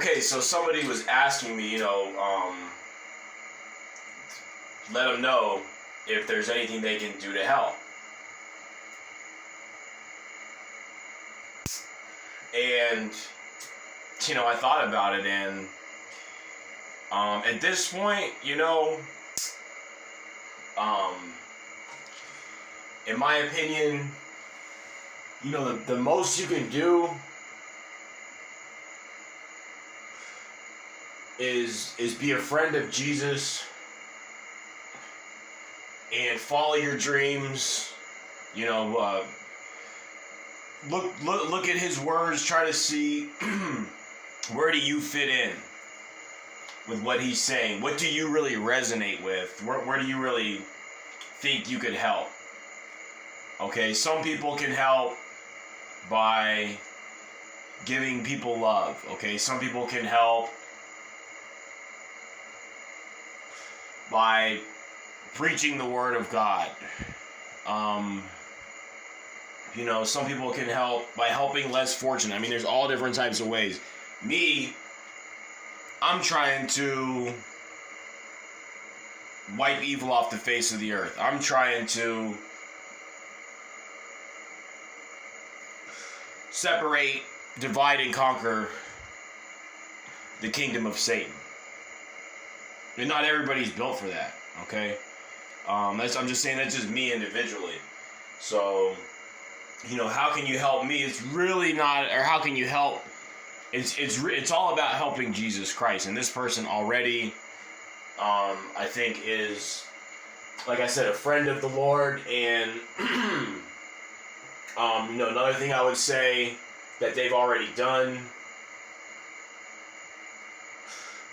Okay, so somebody was asking me, let them know if there's anything they can do to help. And, I thought about it, and at this point, in my opinion, the most you can do is be a friend of Jesus and follow your dreams. Look at his words. Try to see where do you fit in with what he's saying. What do you really resonate with? Where do you really think you could help? Okay, some people can help by giving people love. Okay, some people can help by preaching the word of God. Some people can help by helping less fortunate. I mean, there's all different types of ways. Me, I'm trying to wipe evil off the face of the earth. I'm trying to separate, divide, and conquer the kingdom of Satan. And not everybody's built for that, okay? I'm just saying that's just me individually. So, how can you help me? It's really not, or how can you help? It's all about helping Jesus Christ. And this person already, I think is, like I said, a friend of the Lord. And, another thing I would say that they've already done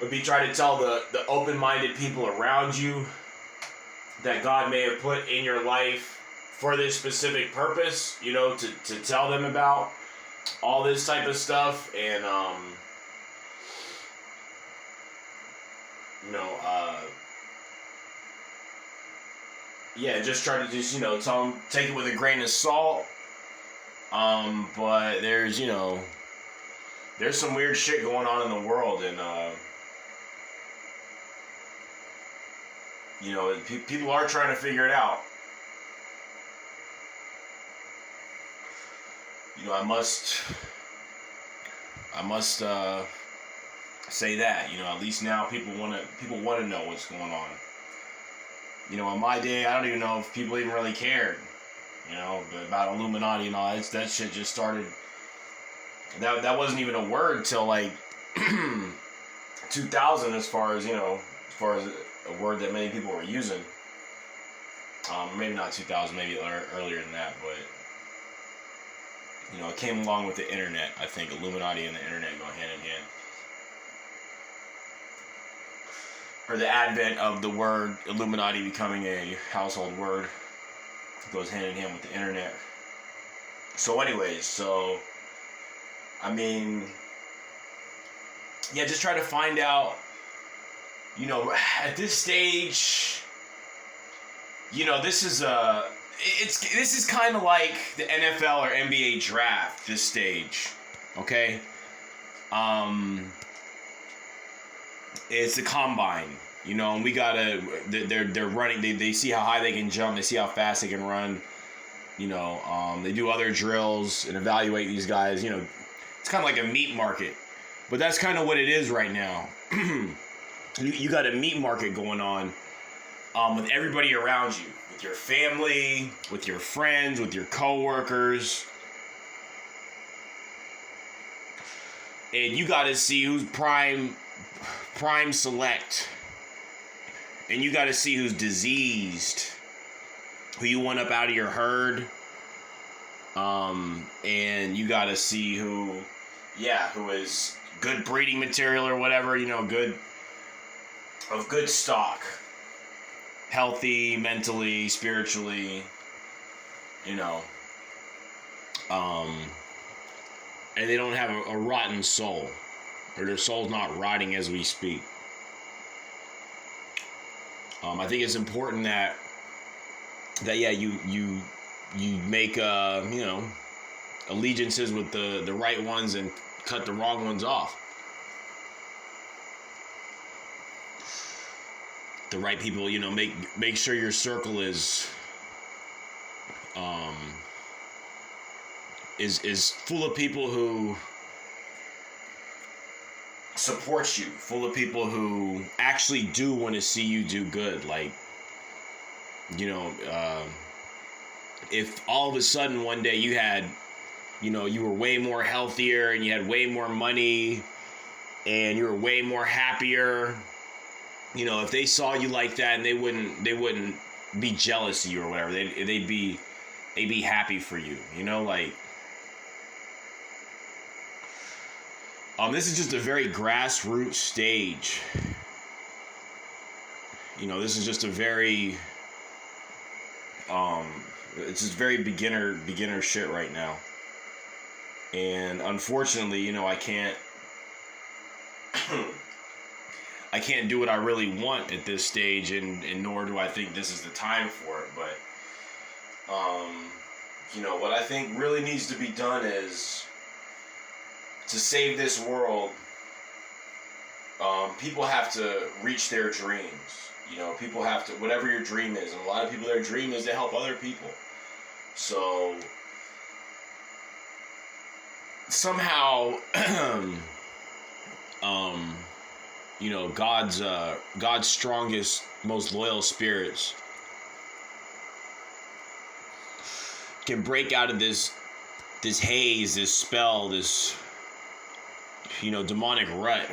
would be try to tell the open-minded people around you that God may have put in your life for this specific purpose, to tell them about all this type of stuff. And, just try to just, tell them, take it with a grain of salt. But there's some weird shit going on in the world, and, people are trying to figure it out. I must say that, at least now people want to know what's going on. In my day, I don't even know if people even really cared, about Illuminati and all that shit just started. That wasn't even a word till like 2000, as far as a word that many people were using. Maybe not 2000, maybe earlier than that, but it came along with the internet. I think Illuminati and the internet go hand in hand. Or the advent of the word Illuminati becoming a household word goes hand in hand with the internet. So anyways, just try to find out, at this stage, this is kind of like the NFL or NBA draft, this stage, okay? It's the combine, and we they're running, they see how high they can jump, they see how fast they can run, they do other drills and evaluate these guys, it's kind of like a meat market, but that's kind of what it is right now. You got a meat market going on, with everybody around you, with your family, with your friends, with your coworkers. And you got to see who's prime select. And you got to see who's diseased, who you want up out of your herd. And you got to see who is good breeding material or whatever, good stock. Healthy, mentally, spiritually, and they don't have a rotten soul, or their soul's not rotting as we speak. I think it's important that you make allegiances with the right ones and cut the wrong ones off. the right people. You know, make sure your circle is full of people who support you, full of people who actually do want to see you do good. Like, you know, if all of a sudden one day you had, you know, you were way more healthier and you had way more money and you were way more happier, you know, if they saw you like that, and they wouldn't be jealous of you or whatever, they'd be happy for you, you know, like, this is just a very grassroots stage. You know, this is just a very, it's just very beginner shit right now. And unfortunately, you know, I can't do what I really want at this stage, and nor do I think this is the time for it. But, you know, what I think really needs to be done is, to save this world, people have to reach their dreams. You know, people have to, whatever your dream is, and a lot of people, their dream is to help other people. So, somehow, you know, God's strongest, most loyal spirits can break out of this haze, this spell, this, you know, demonic rut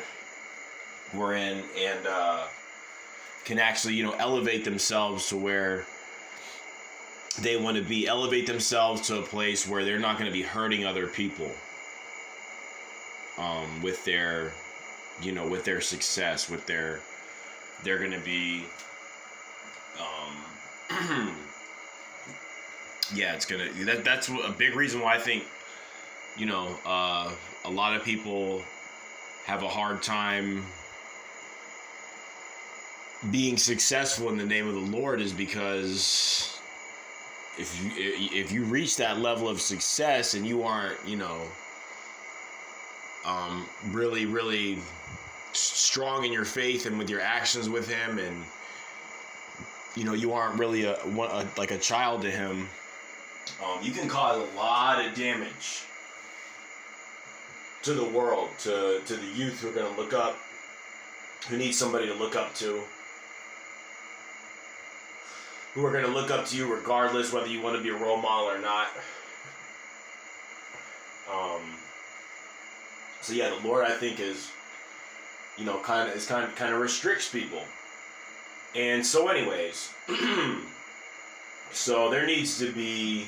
we're in, and can actually, you know, elevate themselves to where they want to be, elevate themselves to a place where they're not going to be hurting other people with their, you know, with their success, with their, they're going to be, yeah, it's going to, that's a big reason why I think, you know, a lot of people have a hard time being successful in the name of the Lord, is because if you reach that level of success and you aren't, you know, really strong in your faith and with your actions with Him, and, you know, you aren't really like a child to Him, you can cause a lot of damage to the world, to the youth who are going to look up, who need somebody to look up to, who are going to look up to you regardless whether you want to be a role model or not. So yeah, the Lord, I think, is, you know, kind of restricts people. And so anyways, so there needs to be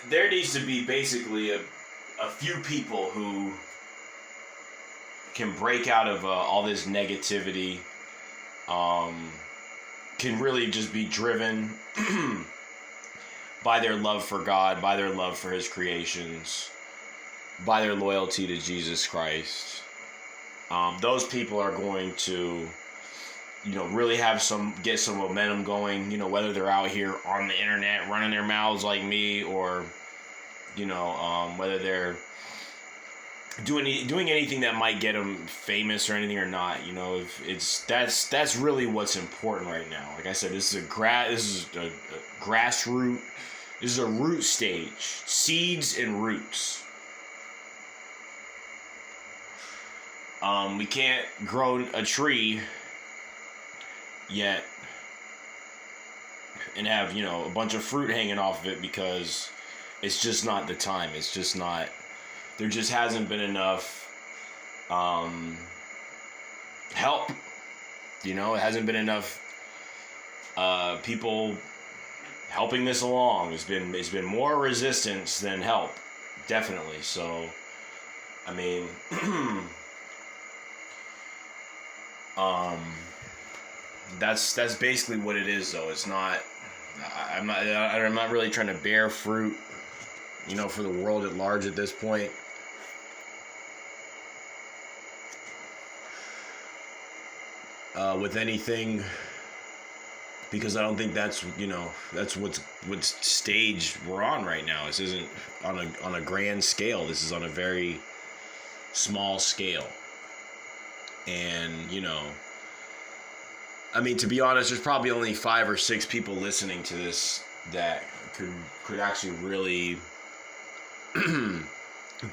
basically a few people who can break out of all this negativity, can really just be driven by their love for God, by their love for His creations, by their loyalty to Jesus Christ. Those people are going to, you know, really get some momentum going, you know, whether they're out here on the internet running their mouths like me, or, you know, whether they're doing anything that might get them famous or anything or not. You know, if that's really what's important right now. Like I said, this is a grassroots. This is a root stage, seeds and roots. We can't grow a tree yet and have, you know, a bunch of fruit hanging off of it, because it's just not the time. It's just not. There just hasn't been enough help. You know, it hasn't been enough people helping this along. It's been more resistance than help, definitely. So, I mean, that's basically what it is, though. It's not. I'm not really trying to bear fruit, you know, for the world at large at this point. With anything, because I don't think that's, you know, that's what stage we're on right now. This isn't on a grand scale. This is on a very small scale. And, you know, I mean, to be honest, there's probably only 5 or 6 people listening to this that could actually really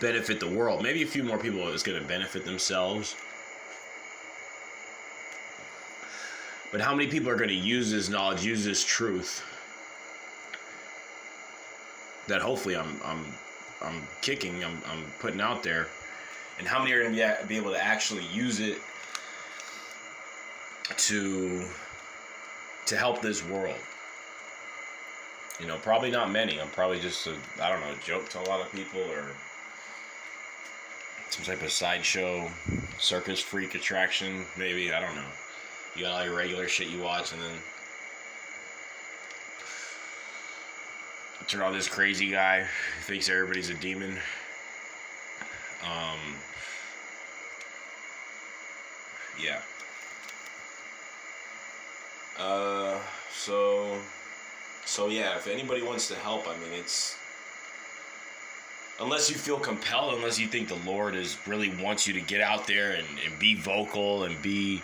benefit the world. Maybe a few more people is going to benefit themselves. But how many people are going to use this knowledge, use this truth that hopefully I'm kicking, I'm putting out there, and how many are going to be able to actually use it to help this world? You know, probably not many. I'm probably just a joke to a lot of people, or some type of sideshow, circus freak attraction, maybe. I don't know. You got all your regular shit you watch, and then turn on this crazy guy who thinks everybody's a demon. Yeah. So yeah, if anybody wants to help, I mean, it's, unless you feel compelled, unless you think the Lord really wants you to get out there and be vocal and be,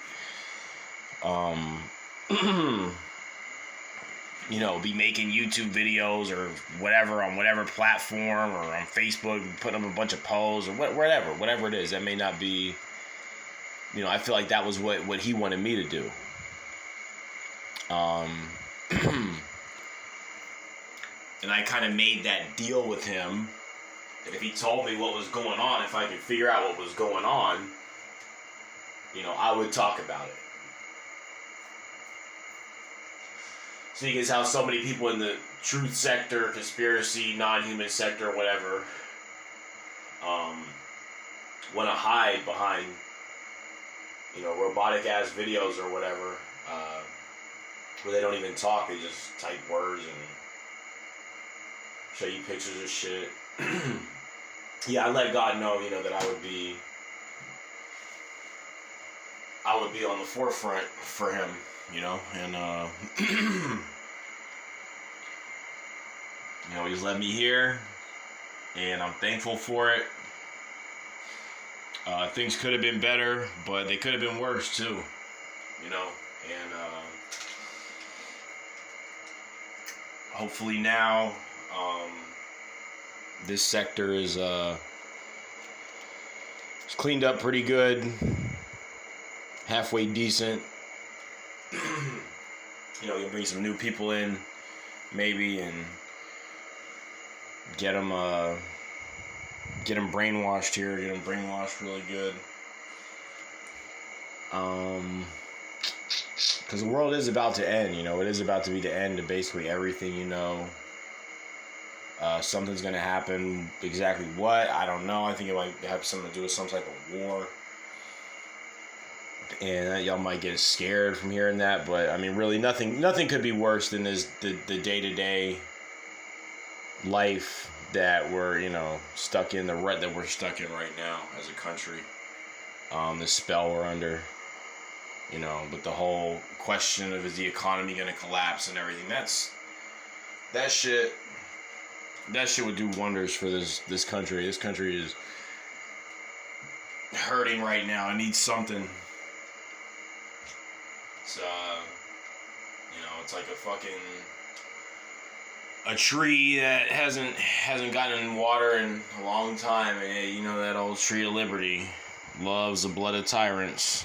you know, be making YouTube videos or whatever on whatever platform, or on Facebook, putting up a bunch of posts, or whatever it is. That may not be, you know, I feel like that was what he wanted me to do. And I kind of made that deal with him that if he told me what was going on, if I could figure out what was going on, you know, I would talk about it. So you can see how so many people in the truth sector, conspiracy, non-human sector, whatever, want to hide behind, you know, robotic ass videos or whatever, where they don't even talk, they just type words and show you pictures of shit. Yeah, I let God know, you know, that I would be on the forefront for him, you know, and you know, he's led me here, and I'm thankful for it. Things could have been better, but they could have been worse too, you know, and hopefully now, this sector is it's cleaned up pretty good, halfway decent. You know, you'll bring some new people in, maybe, and get them brainwashed here, get them brainwashed really good. Because the world is about to end, you know, it is about to be the end of basically everything, you know. Something's going to happen. Exactly what, I don't know. I think it might have something to do with some type of war. And y'all might get scared from hearing that, but I mean, really, nothing could be worse than the day-to-day life that we're, you know, stuck in, that we're stuck in right now as a country. The spell we're under, you know, but the whole question of, is the economy going to collapse and everything, that shit would do wonders for this country. This country is hurting right now. It needs something. It's, you know, it's like a tree that hasn't gotten water in a long time. And, you know, that old tree of liberty loves the blood of tyrants.